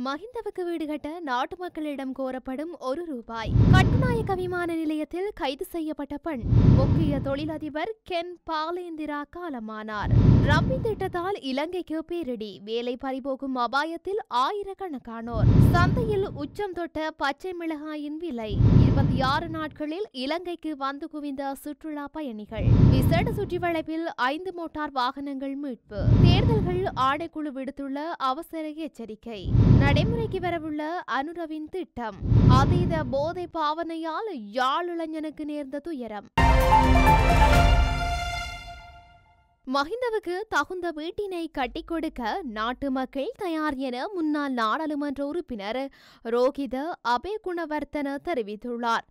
மஹிந்தவுக்கு வீடு கட்ட நாட்டு மக்களிடம் கோரப்படும் ₹1. கட்டுநாயக்க விமான நிலையத்தில் கைது செய்யப்பட்ட பெண். முக்கிய தொழிலதிபர் கென் பாலேந்திரா காலமானார். ரம்பின் திட்டத்தால் இலங்கைக்கு பேரிடி. வேலை பறிபோகும் அபாயத்தில் ஆயிரக்கணக்கானோர். சந்தையில் உச்சம் தொட்ட பச்சை மிளகாயின் விலை. 26 நாட்களில் இலங்கைக்கு வந்து குவிந்த சுற்றுலா பயணிகள். விசேட சுற்றி வளைப்பில் 5 மோட்டார் வாகனங்கள் மீட்பு. தேர்தல்கள் ஆணைக்குழு விடுத்துள்ள அவசர எச்சரிக்கை. நடைமுறைக்கு வரவுள்ள அனுரவின் திட்டம். அதீத போதை பாவனையால் யாழ் இளைஞனுக்கு நேர்ந்த துயரம். மஹிந்தவுக்கு தகுந்த வீட்டினை கட்டிக் கொடுக்க நாட்டு மக்கள் தயார் என முன்னாள் நாடாளுமன்ற உறுப்பினர் ரோகித அபேகுணவர்த்தன தெரிவித்துள்ளார்.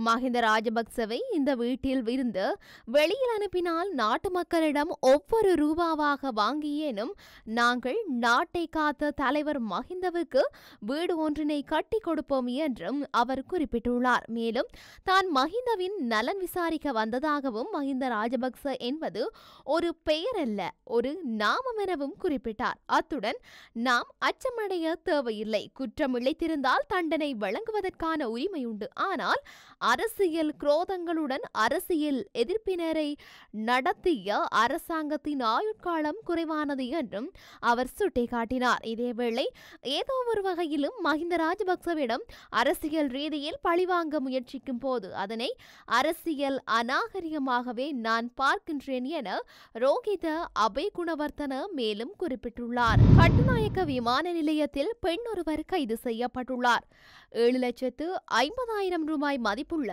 மஹிந்த ராஜபக்சவை இந்த வீட்டில் இருந்து வெளியில் அனுப்பினால் நாட்டு மக்களிடம் ஒவ்வொரு ரூபாவாக வாங்கியேனும் நாங்கள் நாட்டை காத்த தலைவர் மஹிந்தவுக்கு வீடு ஒன்றினை கட்டிக் கொடுப்போம் என்றும் அவர் குறிப்பிட்டுள்ளார். மேலும் தான் மஹிந்தவின் நலன் விசாரிக்க வந்ததாகவும் மஹிந்த ராஜபக்ச என்பது ஒரு பெயர் அல்ல, ஒரு நாமம் எனவும் குறிப்பிட்டார். அத்துடன் நாம் அச்சமடைய தேவையில்லை. குற்றம் இழைத்திருந்தால் தண்டனை வழங்குவதற்கான உரிமை உண்டு. ஆனால் அரசியல் குரோதங்களுடன் அரசியல் எதிர்ப்பினரை நடத்திய அரசாங்கத்தின் ஆயுட்காலம் குறைவானது என்றும் அவர் சுட்டிக்காட்டினார். இதேவேளை ஏதோ ஒரு வகையிலும் மஹிந்த ராஜபக்சவிடம் அரசியல் ரீதியில் பழிவாங்க முயற்சிக்கும் போது அதனை அரசியல் அநாகரிகமாகவே நான் பார்க்கின்றேன் என ரோகித அபேகுணவர்த்தன மேலும் குறிப்பிட்டுள்ளார். கட்டுநாயக்க விமான நிலையத்தில் பெண் ஒருவர் கைது செய்யப்பட்டுள்ளார். ₹7,50,000 மதிப்புள்ள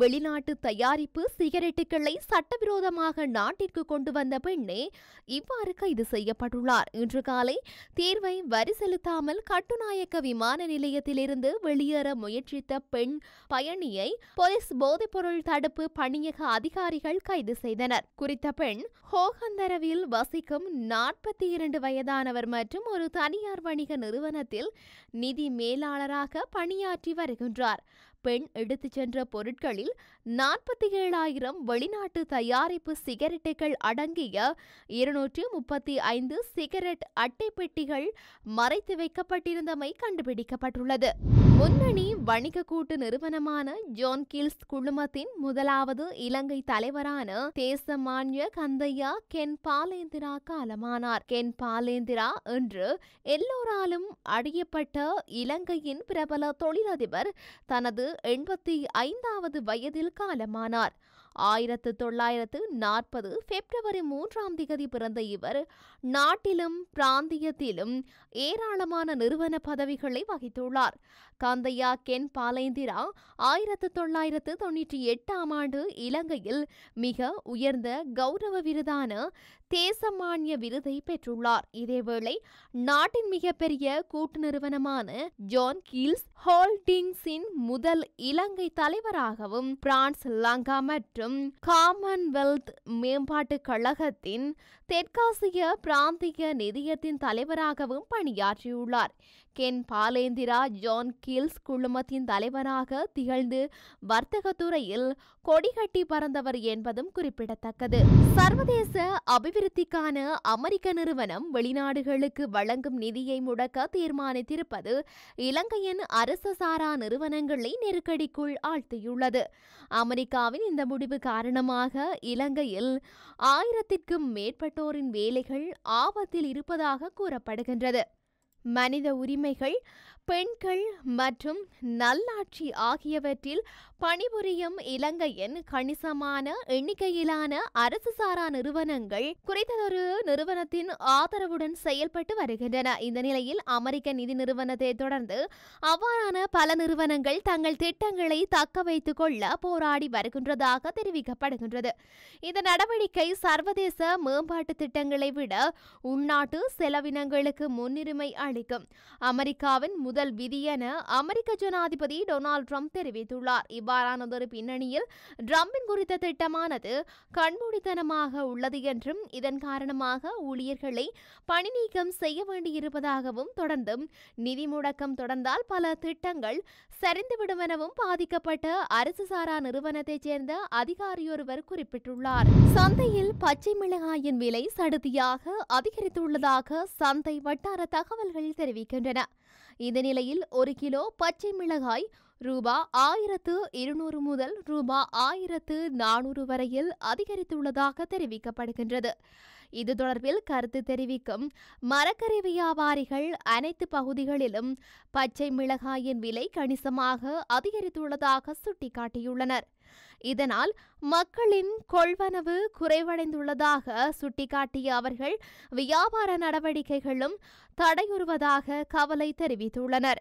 வெளிநாட்டு தயாரிப்பு சிகரெட்டுகளை சட்டவிரோதமாக நாட்டிற்கு கொண்டு வந்த பெண்ணே இவ்வாறு கைது செய்யப்பட்டுள்ளார். இன்று காலை தீர்வை வரி செலுத்தாமல் கட்டுநாயக்க விமான நிலையத்திலிருந்து வெளியேற முயற்சித்த பெண் பயணியை போலீஸ் போதைப்பொருள் தடுப்பு பணியக அதிகாரிகள் கைது செய்தனர். குறித்த பெண் ஹோகந்தரவில் வசிக்கும் 42 வயதானவர் மற்றும் ஒரு தனியார் வணிக நிறுவனத்தில் நிதி மேலாளராக பணியாற்றி வருகின்றார். பெண் எடுத்துச் சென்ற பொருட்களில் 47,000 வெளிநாட்டு தயாரிப்பு சிகரெட்டுகள் அடங்கிய 235 சிகரெட் அட்டை பெட்டிகள் மறைத்து வைக்கப்பட்டிருந்தமை கண்டுபிடிக்கப்பட்டுள்ளது. முன்னணி வணிக கூட்டு நிறுவனமான ஜான் கீல்ஸ் குழுமத்தின் முதலாவது இலங்கை தலைவரான தேசமான்ய கந்தையா கென் பாலேந்திரா காலமானார். கென் பாலேந்திரா என்று எல்லோராலும் அறியப்பட்ட இலங்கையின் பிரபல தொழிலதிபர் தனது 85வது வயதில் காலமானார். 1940 பிப்ரவரி 3 பிறந்த இவர் நாட்டிலும் பிராந்தியத்திலும் ஏராளமான நிறுவன பதவிகளை வகித்துள்ளார். கந்தையா கென் பாலேந்திரா 1998 இலங்கையில் மிக உயர்ந்த கௌரவ விருதான தேசமான்ய விருதை பெற்றுள்ளார். இதேவேளை நாட்டின் மிகப்பெரிய கூட்டு நிறுவனமான ஜான் கீல்ஸ் ஹோல்டிங்ஸின் முதல் இலங்கை தலைவராகவும் பிரான்ஸ் லங்கா மற்றும் காமன்வெல்த் மேம்பாட்டுக் கழகத்தின் தெற்காசிய பிராந்திய நிதியத்தின் தலைவராகவும் பணியாற்றியுள்ளார். கென் பாலேந்திரா ஜான் கீல்ஸ் குழுமத்தின் தலைவராக திகழ்ந்து வர்த்தகத்துறையில் கொடிகட்டி பறந்தவர் என்பதும் குறிப்பிடத்தக்கது. சர்வதேச அபிவிருத்திக்கான அமெரிக்க நிறுவனம் வெளிநாடுகளுக்கு வழங்கும் நிதியை முடக்க தீர்மானித்திருப்பது இலங்கையின் அரசு சாரா நிறுவனங்களை நெருக்கடிக்குள் ஆழ்த்தியுள்ளது. அமெரிக்காவின் இந்த முடிவு காரணமாக இலங்கையில் 1000க்கும் மேற்பட்டோரின் வேலைகள் ஆபத்தில் இருப்பதாக கூறப்படுகின்றது. மனித உரிமைகள், பெண்கள் மற்றும் நல்லாட்சி ஆகியவற்றில் பணிபுரியும் இலங்கையின் கணிசமான எண்ணிக்கையிலான அரசு சாரா நிறுவனங்கள் குறித்ததொரு நிறுவனத்தின் ஆதரவுடன் செயல்பட்டு வருகின்றன. இந்த நிலையில் அமெரிக்க நிதி நிறுவனத்தை தொடர்ந்து அவ்வாறான பல நிறுவனங்கள் தங்கள் திட்டங்களை தக்க வைத்துக் கொள்ள போராடி வருகின்றதாக தெரிவிக்கப்படுகின்றது. இந்த நடவடிக்கை சர்வதேச மேம்பாட்டு திட்டங்களை விட உள்நாட்டு செலவினங்களுக்கு முன்னுரிமை அளிக்கும் அமெரிக்காவின் முதல் விதி என அமெரிக்க ஜனாதிபதி டொனால்ட் ட்ரம்ப் தெரிவித்துள்ளார். இவ்வாறானதொரு பின்னணியில் ட்ரம்பின் குறித்த திட்டமானது கண்மூடித்தனமாக உள்ளது என்றும் இதன் காரணமாக ஊழியர்களை பணி நீக்கம் செய்ய வேண்டியிருப்பதாகவும் தொடர்ந்தும் நிதி முடக்கம் தொடர்ந்தால் பல திட்டங்கள் சரிந்துவிடும் எனவும் பாதிக்கப்பட்ட அரசு சாரா நிறுவனத்தைச் சேர்ந்த அதிகாரியொருவர் குறிப்பிட்டுள்ளார். சந்தையில் பச்சை மிளகாயின் விலை சடுதியாக அதிகரித்துள்ளதாக சந்தை வட்டார தகவல்கள் தெரிவிக்கின்றன. இந்த நிலையில் 1 கிலோ பச்சை மிளகாய் ரூபா 1200 முதல் ரூபா 1400 வரையில் அதிகரித்துள்ளதாக தெரிவிக்கப்படுகின்றது. இது தொடர்பில் கருத்து தெரிவிக்கும் மரக்கறி வியாபாரிகள் அனைத்து பகுதிகளிலும் பச்சை மிளகாயின் விலை கணிசமாக அதிகரித்துள்ளதாக சுட்டிக்காட்டியுள்ளனர். இதனால் மக்களின் கொள்வனவு குறைவடைந்துள்ளதாக சுட்டிக்காட்டிய அவர்கள் வியாபார நடவடிக்கைகளும் தடையுறுவதாக கவலை தெரிவித்துள்ளனர்.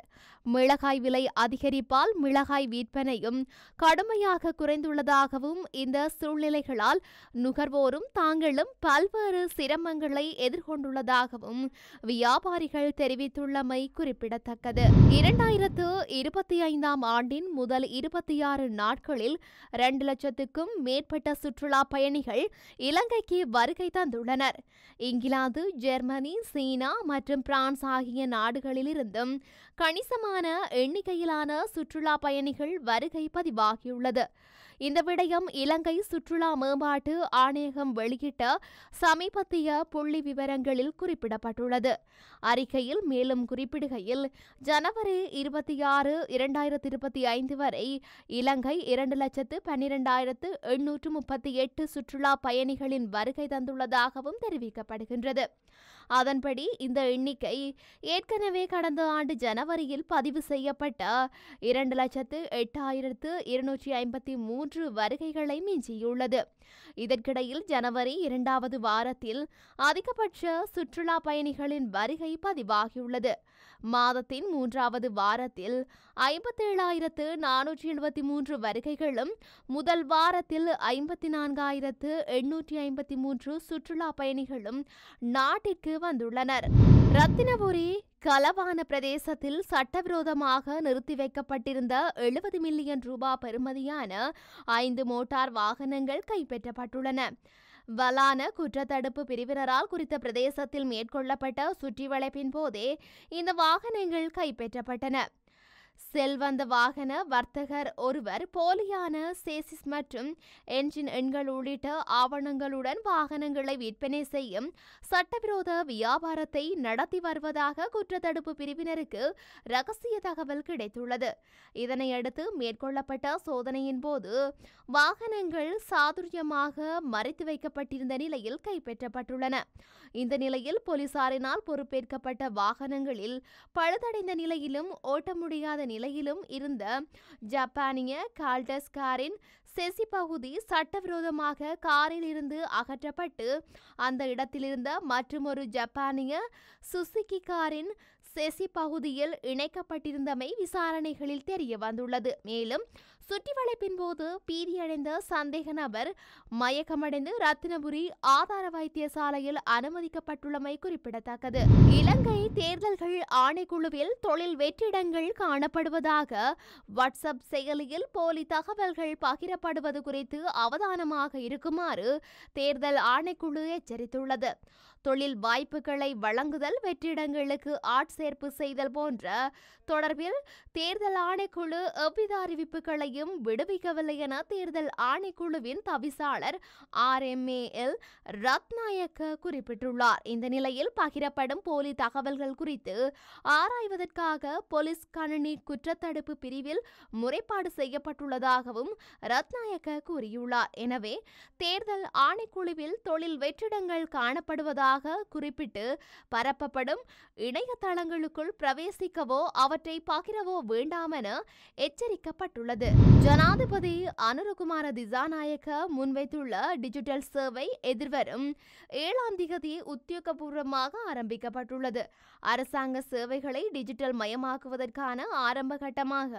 மிளகாய் விலை அதிகரிப்பால் மிளகாய் விற்பனையும் கடுமையாக குறைந்துள்ளதாகவும் இந்த சூழ்நிலைகளால் நுகர்வோரும் தாங்களும் பல்வேறு சிரமங்களை எதிர்கொண்டுள்ளதாகவும் வியாபாரிகள் தெரிவித்துள்ளமை குறிப்பிடத்தக்கது. 2025 ஆண்டின் முதல் 26 நாட்களில் 2 லட்சத்துக்கும் மேற்பட்ட சுற்றுலா பயணிகள் இலங்கைக்கு வருகை தந்துள்ளனர். இங்கிலாந்து, ஜெர்மனி, சீனா மற்றும் பிரான்ஸ் ஆகிய நாடுகளிலிருந்தும் கணிசமான எண்ணிக்கையிலான சுற்றுலா பயணிகள் வருகை பதிவாகியுள்ளது. இந்த விடயம் இலங்கை சுற்றுலா மேம்பாட்டு ஆணையகம் வெளியிட்ட சமீபத்திய புள்ளி விவரங்களில் குறிப்பிடப்பட்டுள்ளது. அறிக்கையில் மேலும் குறிப்பிடுகையில், ஜனவரி 26, 2025 வரை இலங்கை 2,12,838 சுற்றுலா பயணிகளின் வருகை தந்துள்ளதாகவும் தெரிவிக்கப்படுகின்றது. அதன்படி இந்த எண்ணிக்கை ஏற்கனவே கடந்த ஆண்டு ஜனவரியில் பதிவு செய்யப்பட்ட 2,08,253 வருகைகளை மிஞ்சியுள்ளது. இதற்கிடையில் ஜனவரி 2வது வாரத்தில் அதிகபட்ச சுற்றுலா பயணிகளின் வருகை பதிவாகியுள்ளது. மாதத்தின் 3வது வாரத்தில் 57,473 வருகைகளும் முதல் வாரத்தில் 54,853 சுற்றுலா பயணிகளும் நாட்டிற்கு வந்துள்ளனர். ரத்தினபுரி கலவான பிரதேசத்தில் சட்டவிரோதமாக நிறுத்தி வைக்கப்பட்டிருந்த 70 மில்லியன் ரூபாய் பெறுமதியான 5 மோட்டார் வாகனங்கள் கைப்பற்றப்பட்டுள்ளன. வலான குற்றத்தடுப்பு பிரிவினரால் குறித்த பிரதேசத்தில் மேற்கொள்ளப்பட்ட சுற்றிவளைப்பின் போதே இந்த வாகனங்கள் கைப்பற்றப்பட்டன. செல்வந்த வாகன வர்த்தகர் ஒருவர் போலியான சேசிஸ் மற்றும் என்ஜின் எண்கள் உள்ளிட்ட ஆவணங்களுடன் வாகனங்களை விற்பனை செய்யும் சட்டவிரோத வியாபாரத்தை நடத்தி வருவதாக குற்றத்தடுப்பு பிரிவினருக்கு ரகசிய தகவல் கிடைத்துள்ளது. இதனையடுத்து மேற்கொள்ளப்பட்ட சோதனையின் போது வாகனங்கள் சாதுரியமாக மறைத்து வைக்கப்பட்டிருந்த நிலையில் கைப்பற்றப்பட்டுள்ளன. இந்த நிலையில் போலீசாரினால் பொறுப்பேற்கப்பட்ட வாகனங்களில் பழுதடைந்த நிலையிலும் ஓட்ட முடியாத நிலையிலும் இருந்த ஜப்பானிய கால்டஸ் காரின் செசி பகுதி சட்டவிரோதமாக காரில் இருந்து அகற்றப்பட்டு அந்த இடத்திலிருந்த மற்றொரு ஜப்பானிய சுசுகி காரின் செசி பகுதியில் இணைக்கப்பட்டிருந்தமை விசாரணைகளில் தெரிய வந்துள்ளது. மேலும் சுற்றிவளைப்பின் போது பீதியடைந்த சந்தேக நபர் மயக்கமடைந்து ரத்தினபுரி ஆதார வைத்தியசாலையில் அனுமதிக்கப்பட்டுள்ளமை குறிப்பிடத்தக்கது. இலங்கை தேர்தல்கள் ஆணைக்குழுவில் தொழில் வெற்றிடங்கள் காணப்படுவதாக வாட்ஸ்அப் செயலியில் போலி தகவல்கள் பகிரப்படுவது குறித்து அவதானமாக இருக்குமாறு தேர்தல் ஆணைக்குழு எச்சரித்துள்ளது. தொழில் வாய்ப்புகளை வழங்குதல், வெற்றிடங்களுக்கு ஆட்சேர்ப்பு செய்தல் போன்ற தொடர்பில் தேர்தல் ஆணைக்குழு எவ்வித அறிவிப்புகளையும் விடுவிக்கவில்லை என தேர்தல் ஆணைக்குழுவின் தவிசாளர் RMAL ரத்நாயக்க குறிப்பிட்டுள்ளார். இந்த நிலையில் பகிரப்படும் போலி தகவல்கள் குறித்து ஆராய்வதற்காக போலீஸ் கணினி குற்றத்தடுப்பு பிரிவில் முறைப்பாடு செய்யப்பட்டுள்ளதாகவும் ரத்நாயக்க கூறியுள்ளார். எனவே தேர்தல் ஆணைக்குழுவில் தொழில் வெற்றிடங்கள் காணப்படுவதாக குறிப்பிட்டு பரப்பப்படும் இணையதளங்களுக்குள் பிரவேசிக்கவோ அவற்றை பகிரவோ வேண்டாம் என எச்சரிக்கப்பட்டுள்ளது. ஜனாதிபதி அனுரகுமார திசாநாயக்க முன்வைத்துள்ள டிஜிட்டல் சேவை எதிர்வரும் 7ஆம் தேதி உத்தியோகபூர்வமாக ஆரம்பிக்கப்பட்டுள்ளது. அரசாங்க சேவைகளை டிஜிட்டல் மயமாக்குவதற்கான ஆரம்ப கட்டமாக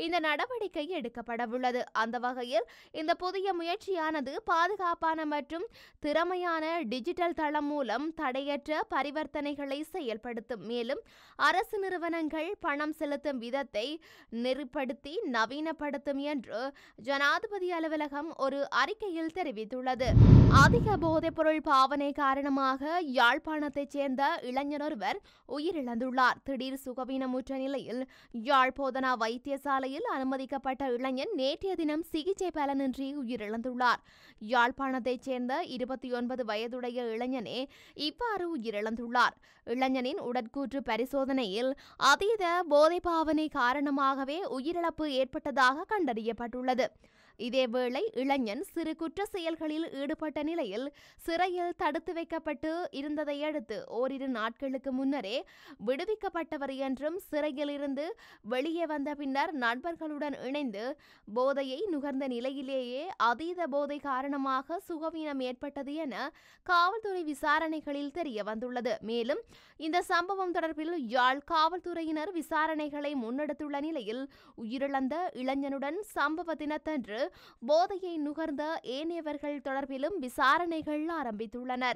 இந்த நடவடிக்கை எடுக்கப்படவுள்ளது. அந்த வகையில் இந்த புதிய முயற்சியானது பாதுகாப்பான மற்றும் திறமையான டிஜிட்டல் தளம் மூலம் தடையற்ற பரிவர்த்தனைகளை செயல்படுத்தும். மேலும் அரசு நிறுவனங்கள் பணம் செலுத்தும் விதத்தை நெறிப்படுத்தி நவீனப்படுத்தும் என்று ஜனாதிபதி அலுவலகம் ஒரு அறிக்கையில் தெரிவித்துள்ளது. அதிக போதைப்பொருள் பாவனை காரணமாக யாழ்ப்பாணத்தைச் சேர்ந்த இளைஞர் ஒருவர் உயிரிழந்துள்ளார். திடீர் சுகவீனமுற்ற நிலையில் யாழ் போதனா வைத்தியசாலையில் அனுமதிக்கப்பட்ட இளைஞன் நேற்றைய தினம் சிகிச்சை பலனின்றி உயிரிழந்துள்ளார். யாழ்ப்பாணத்தைச் சேர்ந்த 29 வயதுடைய இளைஞனே இவ்வாறு உயிரிழந்துள்ளார். இளைஞனின் உடற்கூற்று பரிசோதனையில் அதீத போதை பாவனை காரணமாகவே உயிரிழப்பு ஏற்பட்டதாக கண்டறியப்பட்டுள்ளது. இதேவேளை இளைஞன் சிறு குற்ற செயல்களில் ஈடுபட்ட நிலையில் சிறையில் தடுத்து வைக்கப்பட்டு இருந்ததை அடுத்து ஓரிரு நாட்களுக்கு முன்னரே விடுவிக்கப்பட்டவர் என்றும் சிறையில் இருந்து வெளியே வந்த பின்னர் நண்பர்களுடன் இணைந்து போதையை நுகர்ந்த நிலையிலேயே அதீத போதை காரணமாக சுகவீனம் ஏற்பட்டது என காவல்துறை விசாரணைகளில் தெரிய வந்துள்ளது. மேலும் இந்த சம்பவம் தொடர்பில் யாழ் காவல்துறையினர் விசாரணைகளை முன்னெடுத்துள்ள நிலையில் உயிரிழந்த இளைஞனுடன் சம்பவ தினத்தன்று போதையை நுகர்ந்த ஏனையவர்கள் தொடர்பிலும் விசாரணைகள் ஆரம்பித்துள்ளனர்.